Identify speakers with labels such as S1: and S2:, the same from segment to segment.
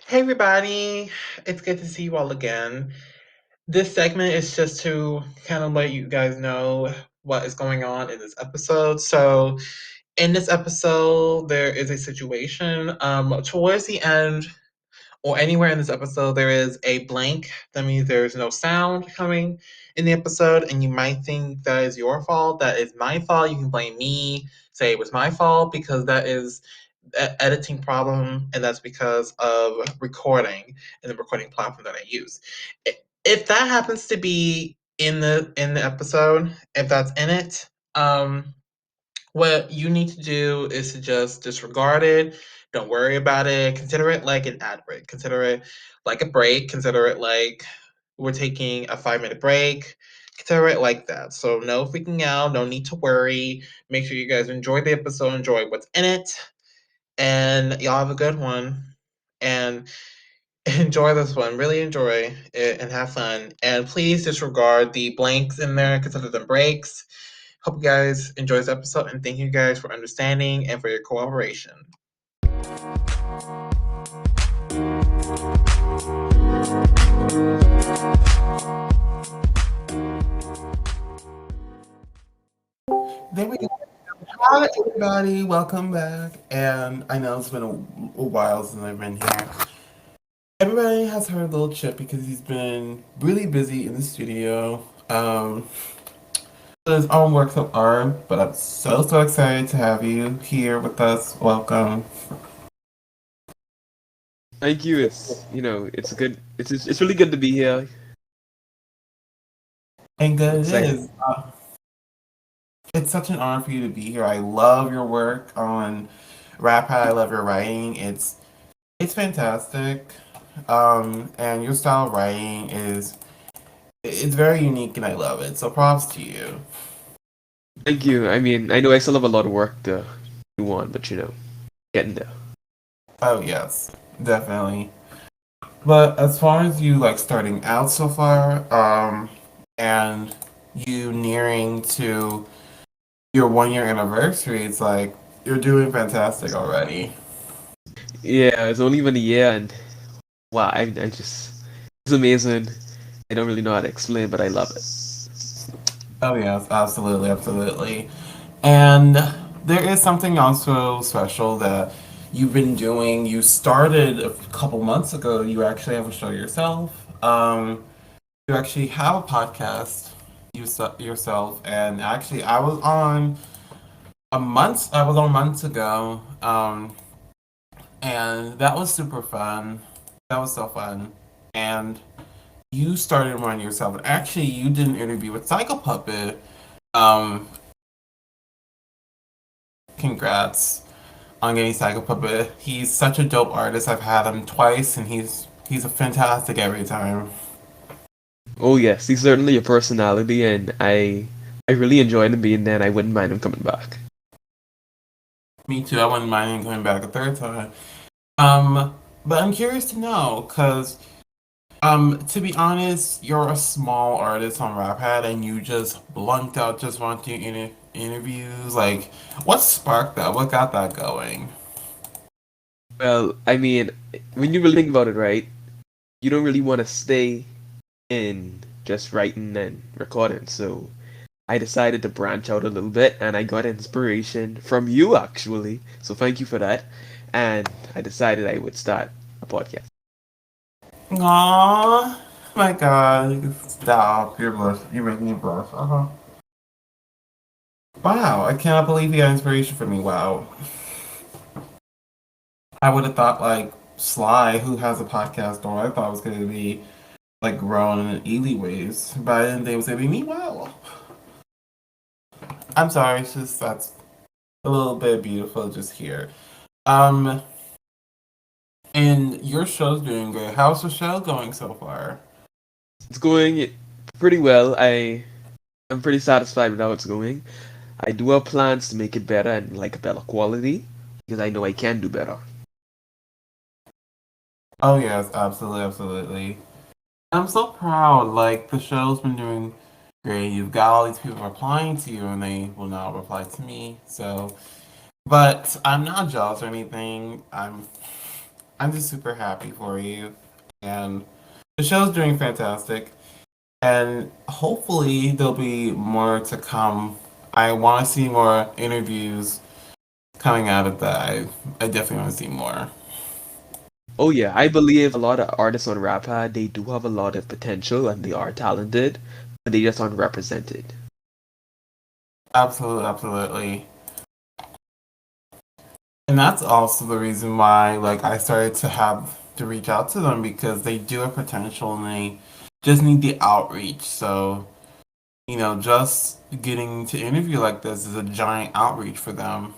S1: Hey everybody, it's good to see you all again. This segment is just to kind of let you guys know what is going on in this episode. So, in this episode, there is a situation. Towards the end, or anywhere in this episode, there is a blank. That means there's no sound coming in the episode, and you might think that is your fault. That is my fault. You can blame me, say it was my fault, because that is an editing problem, and that's because of recording and the recording platform that I use. If that happens to be in the episode, if that's in it, what you need to do is to just disregard it. Don't worry about it. Consider it like an ad break. Consider it like a break. Consider it like we're taking a 5 minute break. Consider it like that. So, no freaking out. No need to worry. Make sure you guys enjoy the episode, enjoy what's in it, and y'all have a good one. And enjoy this one. Really enjoy it and have fun. And please disregard the blanks in there, consider them breaks. Hope you guys enjoy this episode and thank you guys for understanding and for your cooperation. There we go. Hi, everybody. Welcome back. And I know it's been a while since I've been here. Everybody has heard Lil Chip because he's been really busy in the studio. His own works of art, but I'm so excited to have you here with us. Welcome.
S2: Thank you. It's good. It's really good to be here.
S1: And
S2: I'm
S1: good it
S2: excited.
S1: is. It's such an honor for you to be here. I love your work on RapPad. I love your writing. It's fantastic. And your style of writing is it's very unique, and I love it. So props to you.
S2: Thank you. I mean, I know I still have a lot of work to do on, but getting there.
S1: Oh yes, definitely. But as far as you like starting out so far, and you nearing to your 1 year anniversary, it's like you're doing fantastic already.
S2: Yeah, it's only been a year, and wow, I just it's amazing. I don't really know how to explain, but I love it.
S1: Oh yes, absolutely, absolutely. And there is something also special that you've been doing. You started a couple months ago. You actually have a show yourself. You actually have a podcast yourself. And actually, I was on months ago. And that was super fun. That was so fun. And you started one yourself. And actually, you did an interview with Psycho Puppet. Um, Congrats on getting Psycho Puppet. He's such a dope artist. I've had him twice, and he's a fantastic every time.
S2: Oh yes, he's certainly a personality, and I really enjoyed him being there, and I wouldn't mind him coming back.
S1: Me too. I wouldn't mind him coming back a third time. But I'm curious to know, cause to be honest, you're a small artist on RapPad, and you just blunked out just wanting interviews. Like, what sparked that? What got that going?
S2: Well, I mean, when you really think about it, right? You don't really want to stay in just writing and recording, so I decided to branch out a little bit and I got inspiration from you actually. So thank you for that. And I decided I would start a podcast.
S1: Aww, my God, stop! You're blush. You're making me blush. Uh-huh. Wow, I cannot believe you got inspiration from me. Wow. I would have thought like Sly, who has a podcast, or I thought it was going to be like grown in Ely ways, but I didn't think it was going to be me. Wow. I'm sorry, it's just that's a little bit beautiful just here. Um, and your show's doing good. How's the show going so far?
S2: It's going pretty well. I'm pretty satisfied with how it's going. I do have plans to make it better and like a better quality because I know I can do better.
S1: Oh yes, absolutely, absolutely. I'm so proud. Like the show's been doing great. You've got all these people replying to you, and they will not reply to me. So, but I'm not jealous or anything.
S3: I'm just super happy for you. And the show's doing fantastic. And hopefully there'll be more to come. I want to see more interviews coming out of that. I definitely want to see more.
S2: Oh yeah, I believe a lot of artists on RapPad, they do have a lot of potential and they are talented, but they just aren't represented.
S3: Absolutely, absolutely. And that's also the reason why like I started to have to reach out to them because they do have potential and they just need the outreach. So, just getting to interview like this is a giant outreach for them.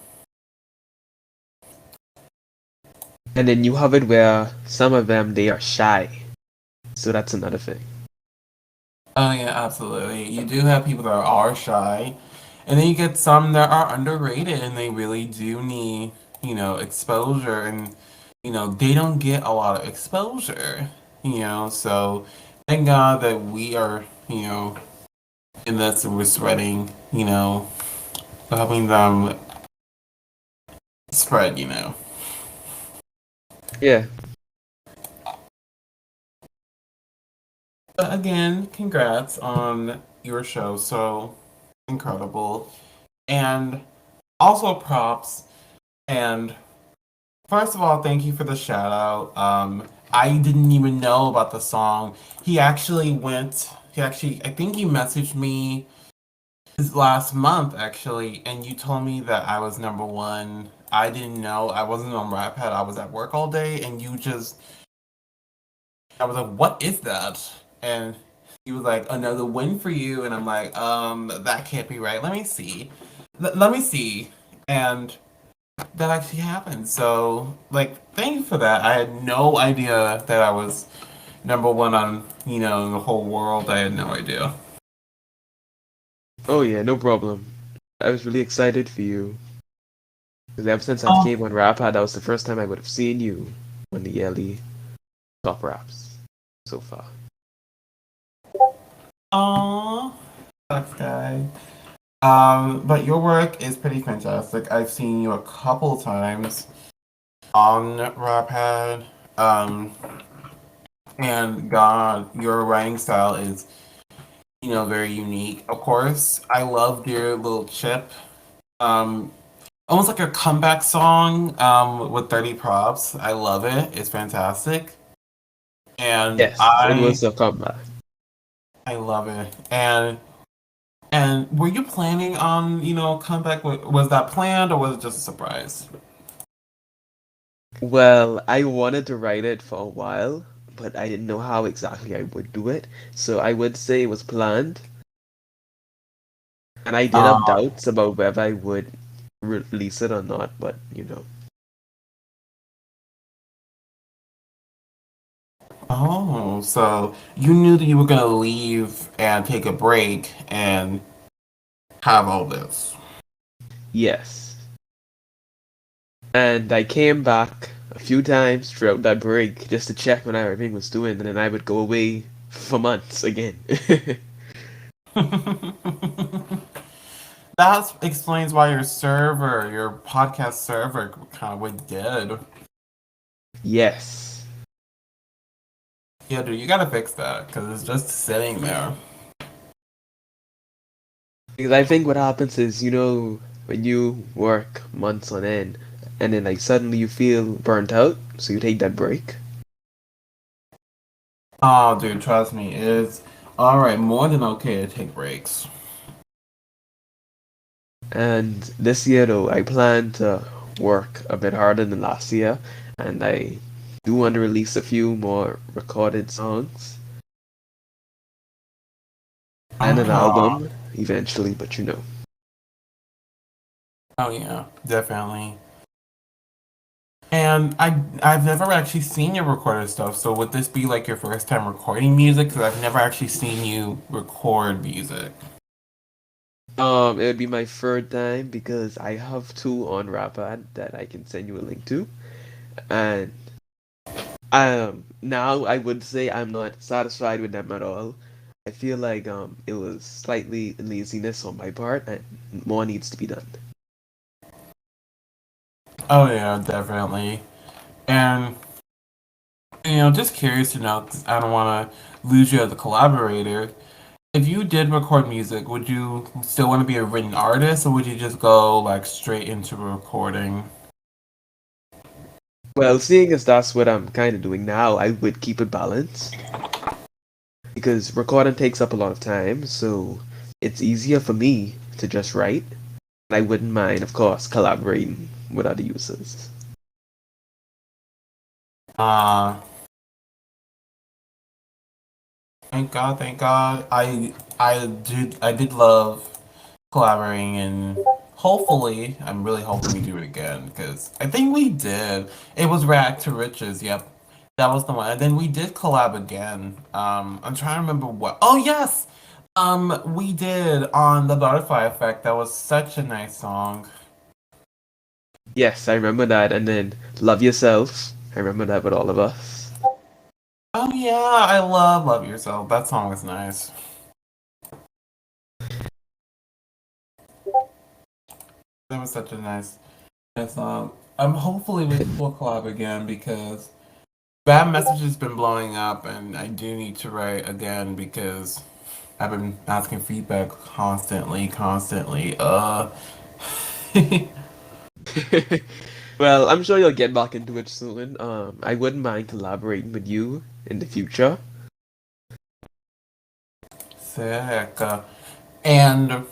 S2: And then you have it where some of them they are shy. So that's another thing.
S3: Oh yeah, absolutely. You do have people that are shy, and then you get some that are underrated and they really do need, exposure and they don't get a lot of exposure, so thank God that we are, in this we're spreading, helping them spread.
S2: Yeah.
S3: But again, congrats on your show. So incredible. And also props. And first of all, thank you for the shout out. I didn't even know about the song. I think he messaged me this last month actually, and you told me that I was number one. I didn't know. I wasn't on RapPad. I was at work all day, and I was like, what is that? And he was like, another win for you. And I'm like, that can't be right. Let me see. Let me see. And that actually happened. So, like, thank you for that. I had no idea that I was number one on, in the whole world. I had no idea.
S2: Oh yeah, no problem. I was really excited for you. Because ever since I've
S3: Oh,
S2: came on RapPad, that was the first time I would have seen you on the yearly top raps so far.
S3: aw, sucks, guy. But your work is pretty fantastic. I've seen you a couple times on RapPad. And God, your writing style is, very unique. Of course, I loved your Lil Chip. Um, Almost like a comeback song, with 30 props. I love it. It's fantastic. And
S2: Yes, it was a comeback.
S3: I love it. And were you planning on, comeback? Was that planned or was it just a surprise?
S2: Well, I wanted to write it for a while, but I didn't know how exactly I would do it. So I would say it was planned, and I did have
S3: Uh,
S2: doubts about whether I would release it or not, but
S3: oh, so you knew that you were gonna leave and take a break and have all this.
S2: yes. And I came back a few times throughout that break just to check when everything was doing, and then I would go away for months again.
S3: That explains why your podcast server kind of went dead.
S2: Yes.
S3: Yeah, dude, you gotta fix that because it's just sitting there.
S2: Because I think what happens is, when you work months on end, and then like suddenly you feel burnt out, so you take that break.
S3: Oh, dude, trust me, it's all right, more than okay to take breaks.
S2: And this year though, I plan to work a bit harder than last year, and I do want to release a few more recorded songs and an
S3: Uh-huh.
S2: album eventually, but
S3: Oh yeah, definitely. And I've never actually seen you record stuff. So would this be like your first time recording music? Because I've never actually seen you record music.
S2: it would be my third time because I have two on RapPad that I can send you a link to, and now I would say I'm not satisfied with them at all. I feel like it was slightly laziness on my part and more needs to be done.
S3: Oh yeah, definitely. And Just curious to know, 'cause I don't want to lose you as a collaborator. If you did record music, would you still want to be a written artist, or would you just go like straight into recording?
S2: Well, seeing as that's what I'm kind of doing now, I would keep it balanced because recording takes up a lot of time, so it's easier for me to just write. And I wouldn't mind, of course, collaborating with other users.
S3: Uh, Thank God, thank God. I did love collaborating, and hopefully, I'm really hoping we do it again because I think we did. It was Rag to Riches. Yep, that was the one. And then we did collab again. I'm trying to remember what. Oh yes, we did on the Butterfly Effect. That was such a nice song.
S2: Yes, I remember that, and then Love Yourself. I remember that with all of us.
S3: Oh yeah, I love Yourself. That song was nice. That was such a nice song. Hopefully we'll collab again because Bad Message has been blowing up, and I do need to write again because I've been asking feedback constantly.
S2: Well, I'm sure you'll get back into it soon. I wouldn't mind collaborating with you in the future.
S3: Sick. And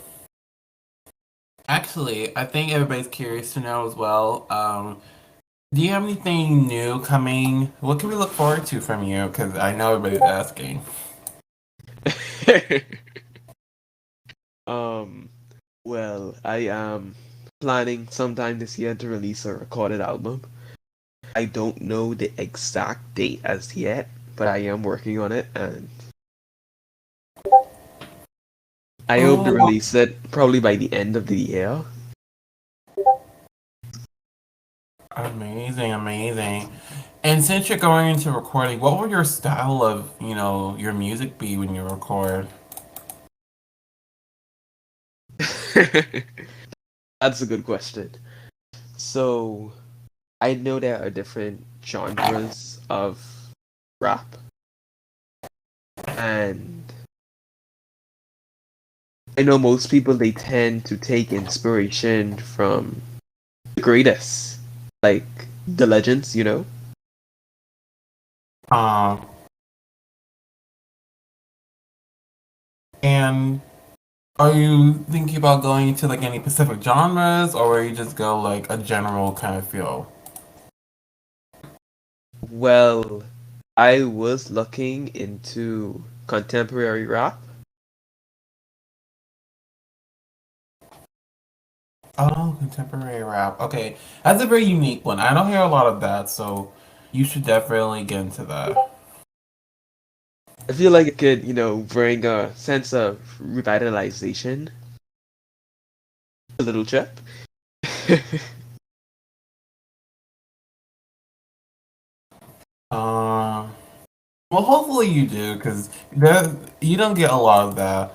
S3: actually, I think everybody's curious to know as well. Do you have anything new coming? What can we look forward to from you? Because I know everybody's asking.
S2: Um, well, I am planning sometime this year to release a recorded album. I don't know the exact date as yet, but I am working on it, and I hope to
S3: Oh,
S2: release it probably by the end of the year.
S3: amazing, amazing. And since you're going into recording, what would your style of, your music be when you record?
S2: That's a good question. So, I know there are different genres of rap, and I know most people they tend to take inspiration from the greatest, like the legends, you know?
S3: Uh, and are you thinking about going into like any specific genres, or will you just go like a general kind of feel?
S2: Well, I was looking into contemporary rap.
S3: Oh, contemporary rap. Okay, that's a very unique one. I don't hear a lot of that, so you should definitely get into that.
S2: I feel like it could, bring a sense of revitalization. A little chip.
S3: Uh, well, hopefully you do, because there you don't get a lot of that.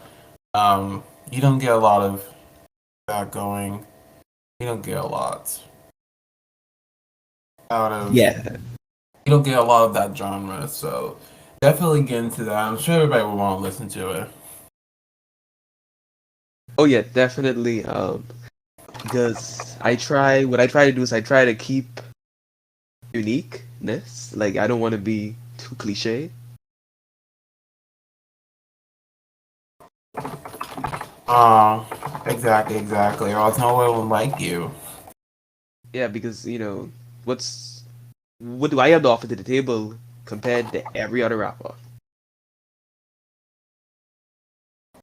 S3: You don't get a lot of that going. You don't get a lot out of.
S2: Yeah.
S3: You don't get a lot of that genre, so definitely get into that. I'm sure everybody will want to listen to it.
S2: Oh yeah, definitely. Because what I try to do is I try to keep uniqueness. Like I don't want to be too cliche.
S3: Uh, exactly. Or else no one will like you.
S2: Yeah, because what do I have to offer to the table compared to every other rapper?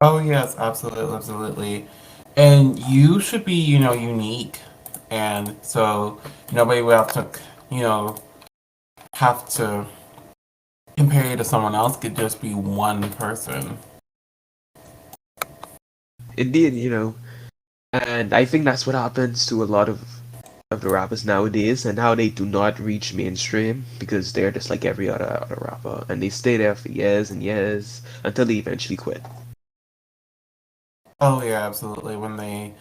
S3: Oh yes, absolutely. And you should be, unique. And so nobody will you know, have to compare you to someone else. Could just be one person.
S2: Indeed, and I think that's what happens to a lot of the rappers nowadays, and how they do not reach mainstream because they're just like every other rapper, and they stay there for years and years until they eventually quit.
S3: Oh yeah, absolutely. When they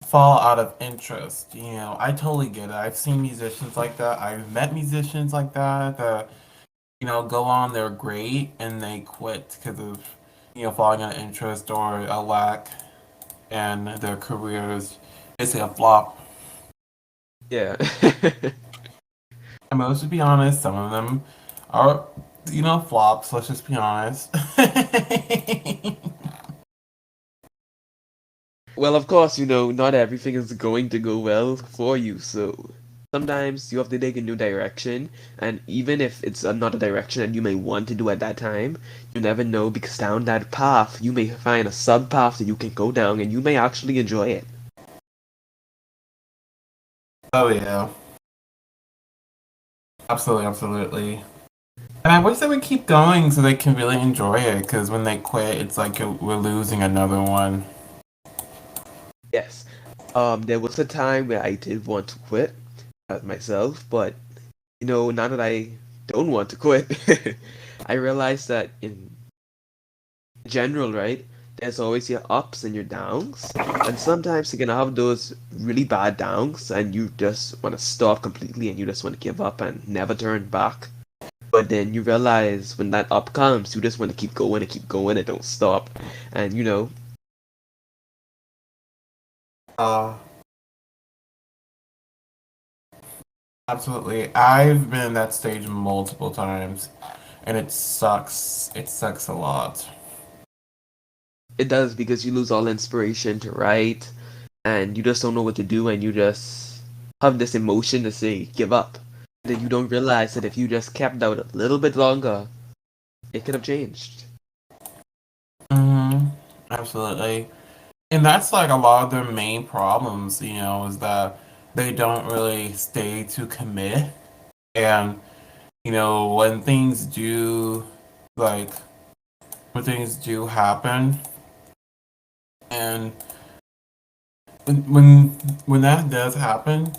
S3: fall out of interest, I totally get it. I've seen musicians like that. I've met musicians like that. go on, they're great, and they quit because of, falling out of interest or a lack in their careers. Basically a flop.
S2: Yeah.
S3: And let's just be honest, some of them are, flops, let's just be honest.
S2: Well, of course, not everything is going to go well for you, so sometimes you have to take a new direction, and even if it's not a direction that you may want to do at that time, you never know because down that path you may find a sub path that you can go down and you may actually enjoy it.
S3: Oh yeah, absolutely, absolutely. And I wish they would keep going so they can really enjoy it, because when they quit, it's like we're losing another one.
S2: Yes. There was a time where I did want to quit myself, but now that I don't want to quit, I realized that in general, right, there's always your ups and your downs, and sometimes you're gonna have those really bad downs, and you just want to stop completely, and you just want to give up and never turn back. But then you realize when that up comes, you just want to keep going and don't stop. And
S3: Uh, Absolutely. I've been in that stage multiple times, and it sucks. It sucks a lot.
S2: it does because you lose all inspiration to write, and you just don't know what to do, and you just have this emotion to say give up. Then you don't realize that if you just kept out a little bit longer, it could have changed.
S3: Hmm. Absolutely. And that's like a lot of their main problems, is that they don't really stay to commit. And, when things do, like, when things do happen, and when when that does happen,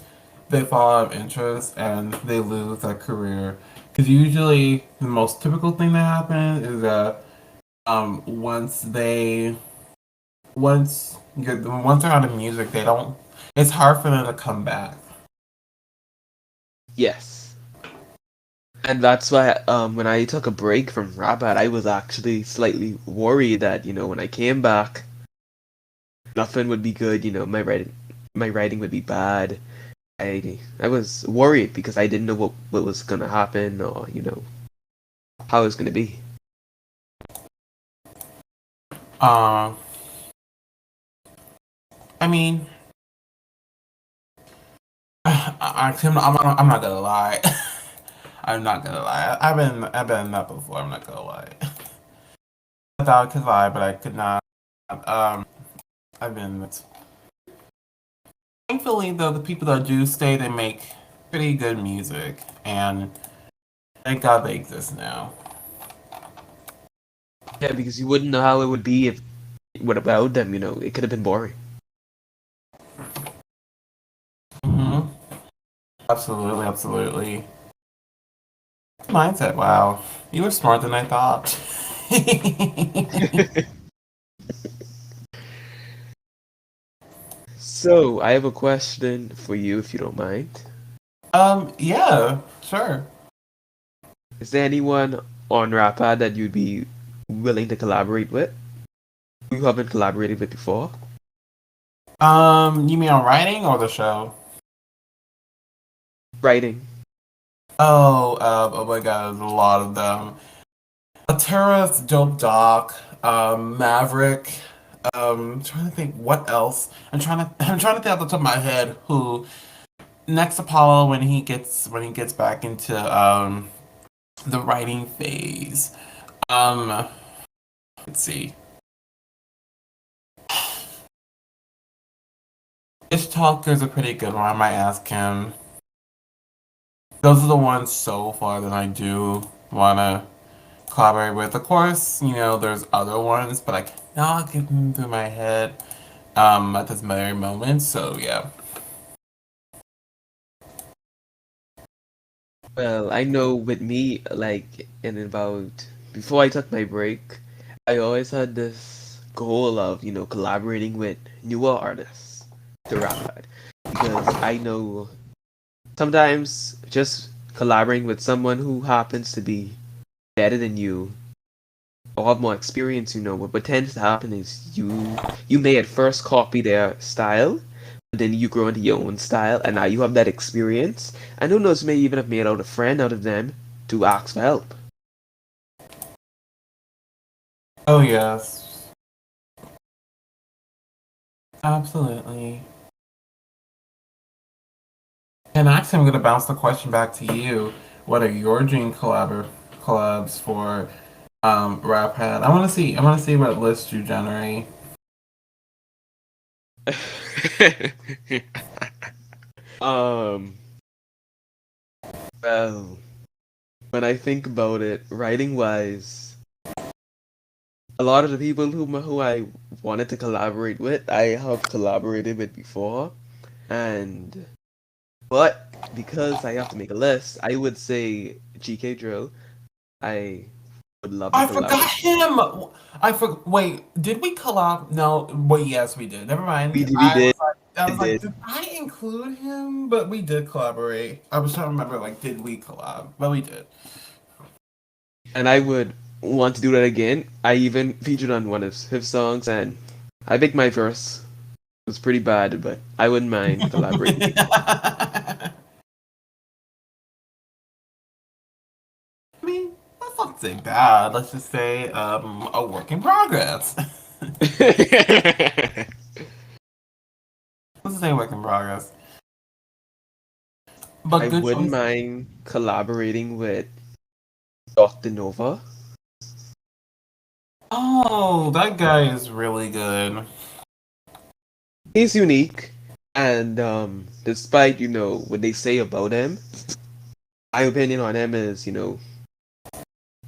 S3: they fall out of interest and they lose their career. Because usually the most typical thing that happens is that once once they're out of music, they don't. It's hard for them to come back.
S2: Yes. And that's why when I took a break from RapPad, I was actually slightly worried that, when I came back, nothing would be good, my writing would be bad. I was worried because I didn't know what was gonna happen or, how it was gonna be.
S3: Uh, I mean, I'm not gonna lie. I'm not gonna lie. I've been in that before. I'm not gonna lie. I thought I could lie, but I could not. I've been. Thankfully, though, the people that do stay, they make pretty good music, and thank God they exist now.
S2: Yeah, because you wouldn't know how it would be if without them, it could have been boring.
S3: Hmm. Absolutely, absolutely. Mindset. Wow, you were smarter than I thought.
S2: So, I have a question for you if you don't mind.
S3: Yeah, sure.
S2: Is there anyone on RapPad that you'd be willing to collaborate with? Who you haven't collaborated with before?
S3: You mean on writing or the show?
S2: Writing.
S3: Oh my God, there's a lot of them. A terrorist, dope doc, Maverick. Trying to think what else. I'm trying to think off the top of my head who next Apollo when he gets back into the writing phase. Um, let's see. Ish Talker's a pretty good one. I might ask him. Those are the ones so far that I do wanna collaborate with. Of course, there's other ones, but I cannot get them through my head at this very moment. So yeah.
S2: Well, I know with me, like in about before I took my break, I always had this goal of, collaborating with newer artists to RapPad. Because I know sometimes just collaborating with someone who happens to be better than you or have more experience, what tends to happen is you may at first copy their style, but then you grow into your own style, and now you have that experience. And who knows, may even have made out a friend out of them to ask for help.
S3: Oh yes, absolutely. And actually, I'm gonna bounce the question back to you. What are your dream collabs for RapPad? I want to see. I want to see what list you generate.
S2: um, well, when I think about it, writing wise, a lot of the people who I wanted to collaborate with, I have collaborated with before, and but because I have to make a list, I would say GK Drill. I would love to
S3: I forgot
S2: collaborate.
S3: him. Wait, did we collab? No. Wait, yes, we did. Never mind.
S2: We did,
S3: I was like,
S2: did,
S3: did I include him? But we did collaborate. I was trying to remember, like, did we collab? But we did.
S2: and I would want to do that again. I even featured on one of his songs, and I think my verse was pretty bad, but I wouldn't mind collaborating again.
S3: I mean, let's not say bad. Let's just say a work in progress. Let's say work in progress. But
S2: I
S3: good
S2: wouldn't
S3: choice.
S2: mind collaborating with Dr. Nova.
S3: Oh, that guy is really good.
S2: He's unique, and despite what they say about him, my opinion on him is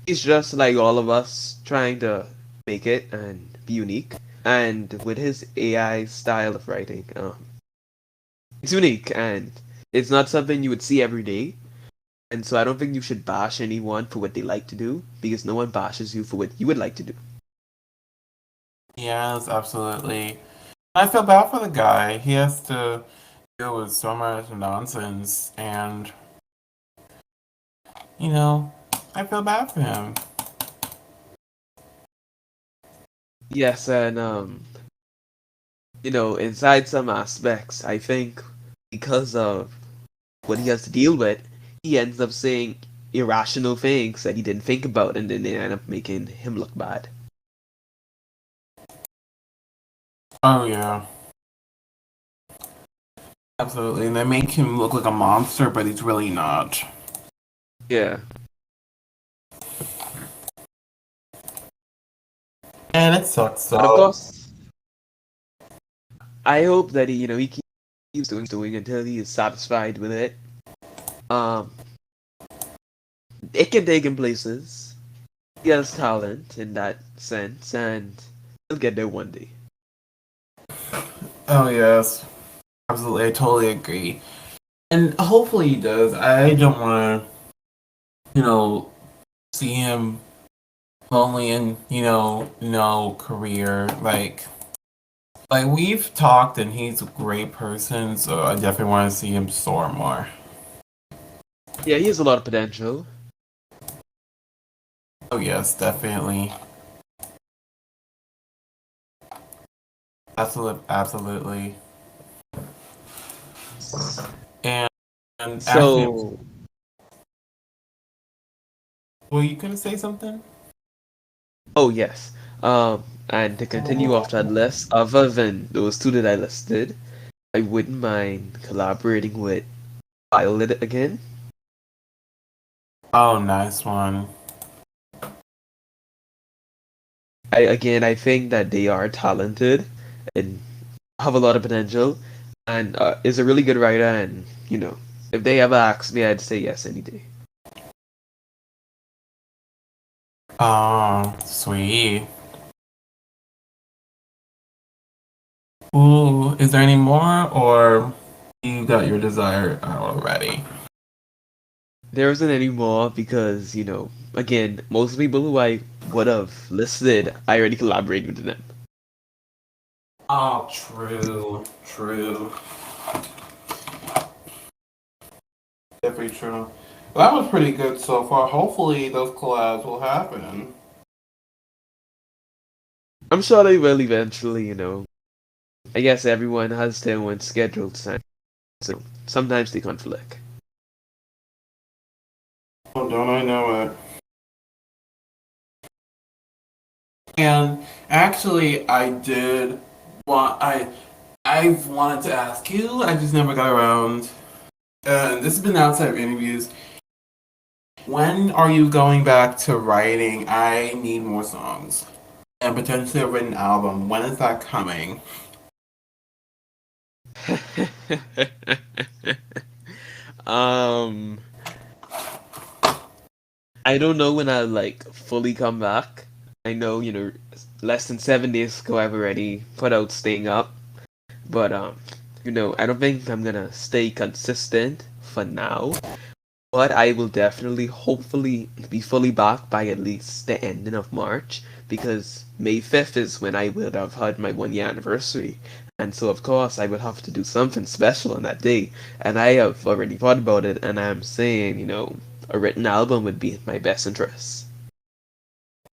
S2: he's just like all of us trying to make it and be unique. And with his AI style of writing, it's unique and it's not something you would see every day. And so I don't think you should bash anyone for what they like to do because no one bashes you for what you would like to do.
S3: Yes, absolutely. I feel bad for the guy. He has to deal with so much nonsense, and you know, I feel bad for him.
S2: Yes, and inside some aspects, I think because of what he has to deal with, he ends up saying irrational things that he didn't think about, and then they end up making him look bad.
S3: Oh yeah, absolutely. And they make him look like a monster, but he's really not.
S2: Yeah,
S3: And it sucks
S2: and of
S3: so.
S2: course, I hope that he keeps doing until he is satisfied with it. Um, it can take him places. He has talent in that sense, and he'll get there one day.
S3: Oh yes, absolutely. I totally agree. And hopefully he does. I don't want to, see him only in, no career. Like we've talked, and he's a great person. So I definitely want to see him soar more.
S2: Yeah, he has a lot of potential.
S3: Oh yes, definitely. Absolutely. And, and actually,
S2: So,
S3: were you gonna say something?
S2: oh yes. And to continue off that list, other than those two that I listed, I wouldn't mind collaborating with Violet again.
S3: Oh, nice one.
S2: I think that they are talented and have a lot of potential, and is a really good writer. And if they ever ask me, I'd say yes any day.
S3: Oh, sweet. Ooh, is there any more, or you got your desire out already?
S2: There isn't any more because again, most people who I would have listed, I already collaborated with them.
S3: Oh, true, true. Definitely true. That was pretty good so far. Hopefully, those collabs will happen.
S2: I'm sure they will eventually, I guess everyone has their own scheduled time, so sometimes they conflict.
S3: Oh, don't I know it? And actually, I've wanted to ask you. I just never got around. This has been outside of interviews. When are you going back to writing? I need more songs and potentially a written album. When is that coming?
S2: um, I don't know when I'll like fully come back. I know, less than 7 days ago I've already put out Staying Up, but I don't think I'm gonna stay consistent for now. But I will definitely, hopefully, be fully back by at least the ending of March, because May 5th is when I will have had my 1 year anniversary. And so, of course, I will have to do something special on that day. And I have already thought about it, and I'm saying, a written album would be in my best interest.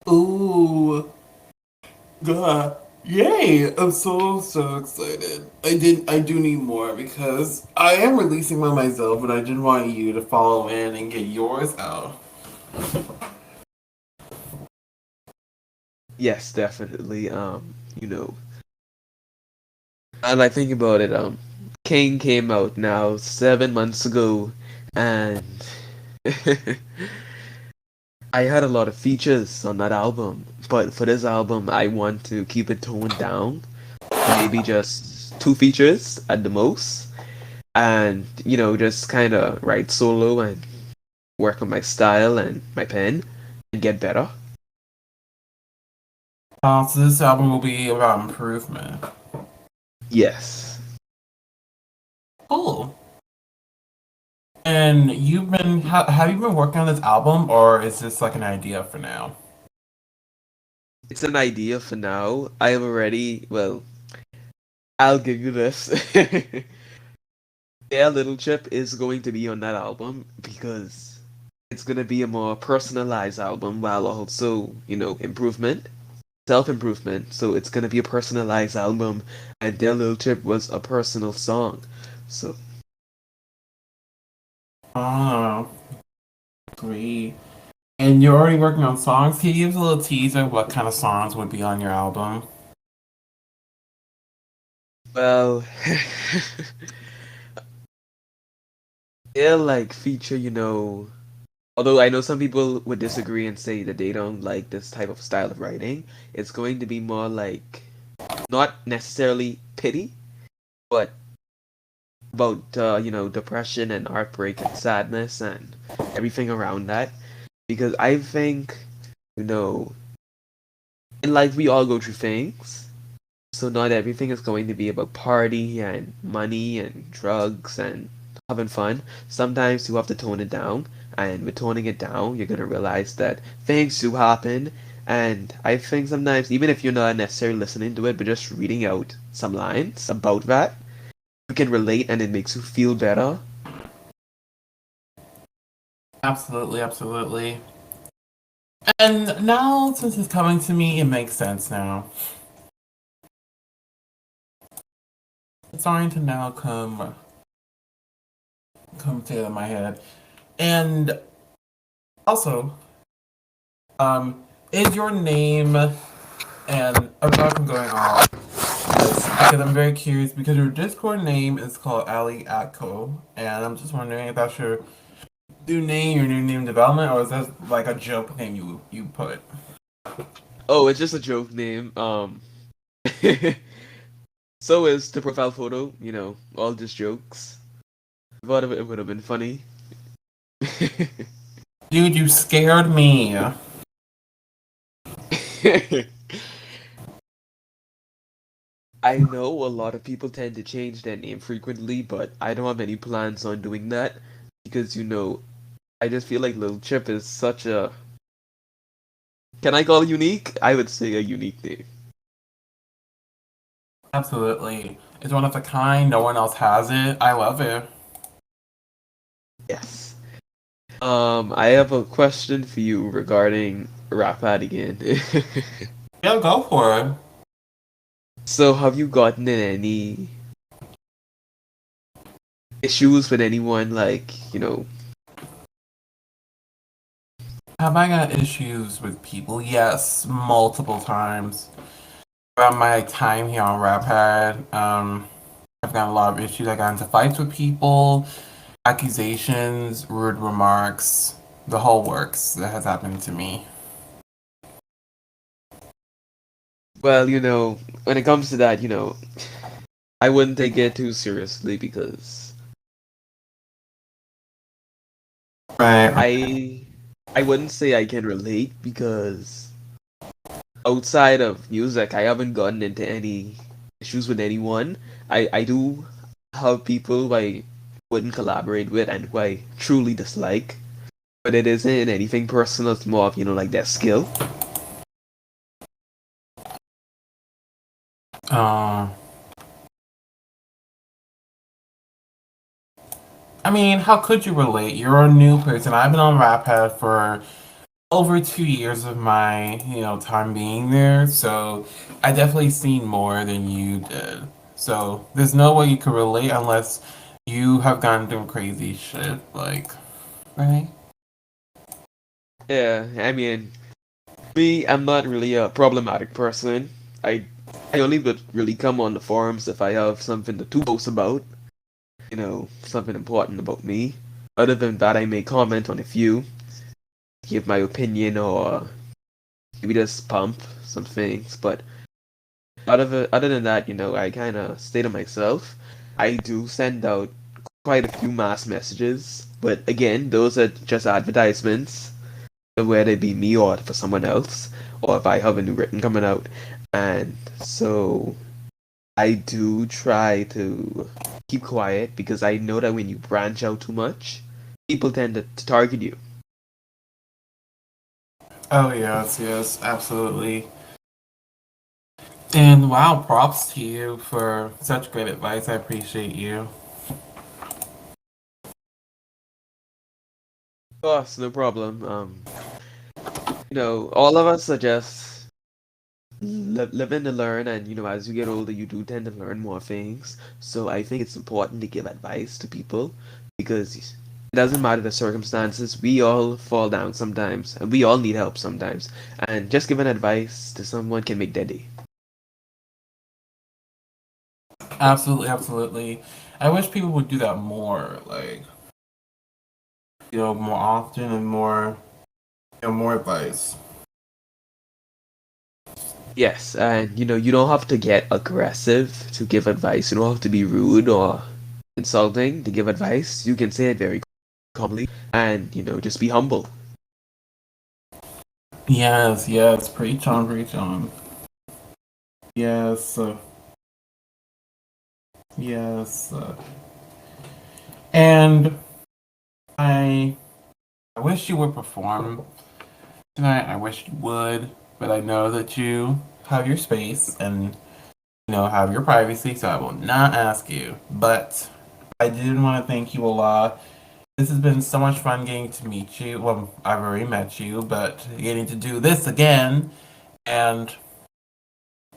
S3: Ooh, God. Yay! I'm so excited. I do need more because I am releasing one myself, but I did want you to follow in and get yours out.
S2: Yes, definitely. And I think about it, King came out now 7 months ago, and I had a lot of features on that album, but for this album, I want to keep it toned down to maybe just two features at the most, and just kind of write solo and work on my style and my pen and get better.
S3: So this album will be about improvement.
S2: Yes,
S3: Cool. And have you been working on this album, or is this like an idea for now?
S2: it's an idea for now. I am already, well, I'll give you this. Yeah, Little Chip is going to be on that album because it's gonna be a more personalized album while also, improvement, self-improvement. So it's gonna be a personalized album, and Their Little Chip was a personal song. So
S3: Oh, great. And you're already working on songs. Can you give us a little teaser of what kind of songs would be on your album?
S2: well, they'll like feature, although I know some people would disagree and say that they don't like this type of style of writing, it's going to be more like not necessarily pity, but about depression and heartbreak and sadness and everything around that, because I think you know in life we all go through things, so not everything is going to be about party and money and drugs and having fun. Sometimes you have to tone it down, and with toning it down you're going to realize that things do happen. And I think sometimes, even if you're not necessarily listening to it but just reading out some lines about that, you can relate and it makes you feel better.
S3: Absolutely, absolutely. And now, since it's coming to me, it makes sense now. It's starting to now come to my head. And also, um, is your name and apart from going off this, because I'm very curious because your Discord name is called Ali Atco, and I'm just wondering if that's your new name development, or is that like a joke name you put?
S2: Oh, it's just a joke name. So is the profile photo, all just jokes. I thought of it would have been funny.
S3: Dude, you scared me.
S2: I know a lot of people tend to change their name frequently, but I don't have any plans on doing that because, I just feel like Lil Chip is such a. Can I call it unique? I would say a unique name.
S3: Absolutely. It's one of a kind. No one else has it. I love it.
S2: Yes. I have a question for you regarding RapPad again.
S3: Yeah, go for it.
S2: So, have you gotten in any issues with anyone, like,
S3: Have I got issues with people? Yes, multiple times. Throughout my time here on RapPad, I've got a lot of issues. I got into fights with people, accusations, rude remarks, the whole works that has happened to me.
S2: well, when it comes to that, I wouldn't take it too seriously because
S3: Right.
S2: I I wouldn't say I can relate because outside of music, I haven't gotten into any issues with anyone. I do have people who I wouldn't collaborate with and who I truly dislike, but it isn't anything personal. It's more of, like their skill.
S3: Uh, I mean, how could you relate? You're a new person. I've been on RapPad for over 2 years of my, time being there, so I definitely seen more than you did. So there's no way you could relate unless you have gone through crazy shit, like, right?
S2: Yeah, I mean, me, I'm not really a problematic person. I I only would really come on the forums if I have something to post about, something important about me. Other than that, I may comment on a few, give my opinion, or maybe just pump some things. But other than that, I kind of stay to myself. I do send out quite a few mass messages, but again, those are just advertisements, whether it be me or for someone else, or if I have a new written coming out. And so I do try to keep quiet because I know that when you branch out too much, people tend to target you.
S3: Oh, yes, yes, absolutely. And wow, props to you for such great advice. I appreciate you.
S2: Of course, no problem. All of us are just living to learn, and as you get older, you do tend to learn more things. So I think it's important to give advice to people because it doesn't matter the circumstances. We all fall down sometimes, and we all need help sometimes. And just giving advice to someone can make their day.
S3: Absolutely, absolutely. I wish people would do that more, like, more often and more, more advice.
S2: Yes, and you don't have to get aggressive to give advice. You don't have to be rude or insulting to give advice. You can say it very calmly and just be humble.
S3: Yes, yes, preach on, preach on. Yes, yes. And I, I wish you would perform tonight. I wish you would, but I know that you have your space and have your privacy, so I will not ask you. But I did want to thank you a lot. This has been so much fun getting to meet you. Well, I've already met you, but getting to do this again, and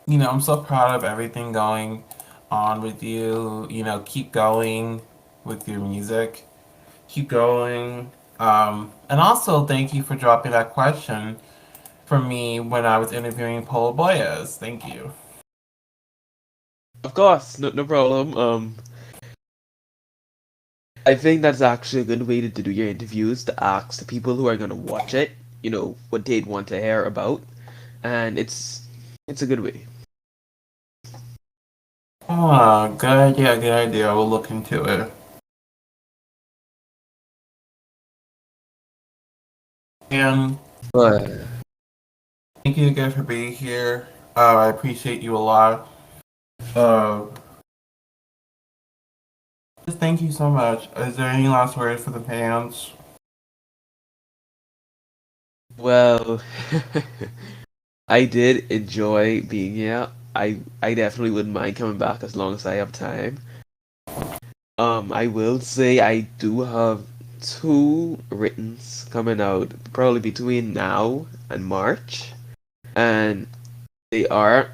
S3: I'm so proud of everything going on with you. Keep going with your music. Keep going. And also, thank you for dropping that question for me when I was interviewing Polo Boyas. Thank you.
S2: Of course, no problem. I think that's actually a good way to do your interviews, to ask the people who are gonna watch it, what they'd want to hear about, and it's a good way.
S3: Oh, good idea, good idea. I will look into it. And
S2: But
S3: thank you again for being here. I appreciate you a lot. Uh, just thank you so much. Is there any last words for the fans?
S2: well, I did enjoy being here. I definitely wouldn't mind coming back as long as I have time. I will say I do have two writtens coming out probably between now and March, and they are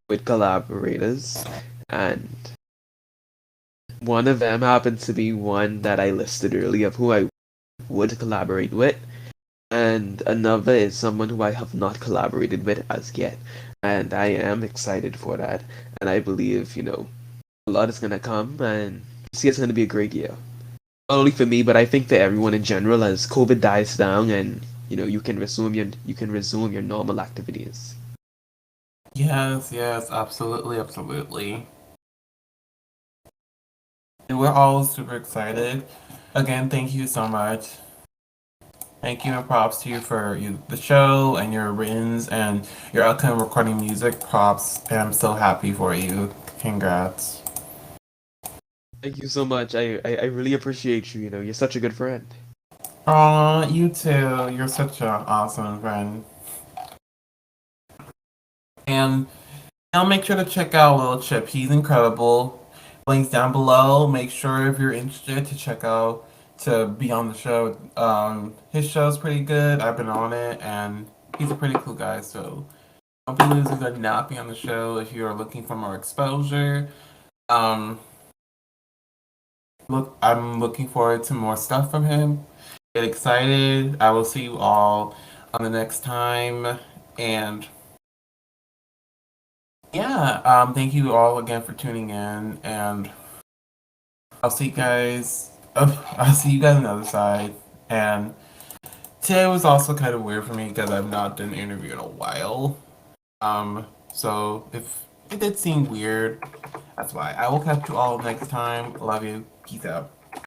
S2: with collaborators, and one of them happens to be one that I listed earlier of who I would collaborate with, and another is someone who I have not collaborated with as yet. And I am excited for that. And I believe, a lot is gonna come and see it's gonna be a great year. Not only for me, but I think for everyone in general as COVID dies down and you can resume your normal activities.
S3: Yes, yes, absolutely, absolutely. And we're all super excited. Again, thank you so much. Thank you and props to you for the show and your writtens and your upcoming recording music. Props, and I'm so happy for you. Congrats.
S2: Thank you so much. I really appreciate you, you're such a good friend.
S3: Aw, you too. You're such an awesome friend. And now make sure to check out Lil Chip. He's incredible. Links down below. Make sure if you're interested to check out to be on the show. His show's pretty good. I've been on it, and he's a pretty cool guy. So don't be losers or not be on the show if you are looking for more exposure. Um, I'm looking forward to more stuff from him. Get excited. I will see you all on the next time. And yeah, thank you all again for tuning in. And I'll see you guys. I'll see you guys on the other side. And today was also kind of weird for me because I've not done an interview in a while. So if it did seem weird, that's why. I will catch you all next time. Love you. Peace out.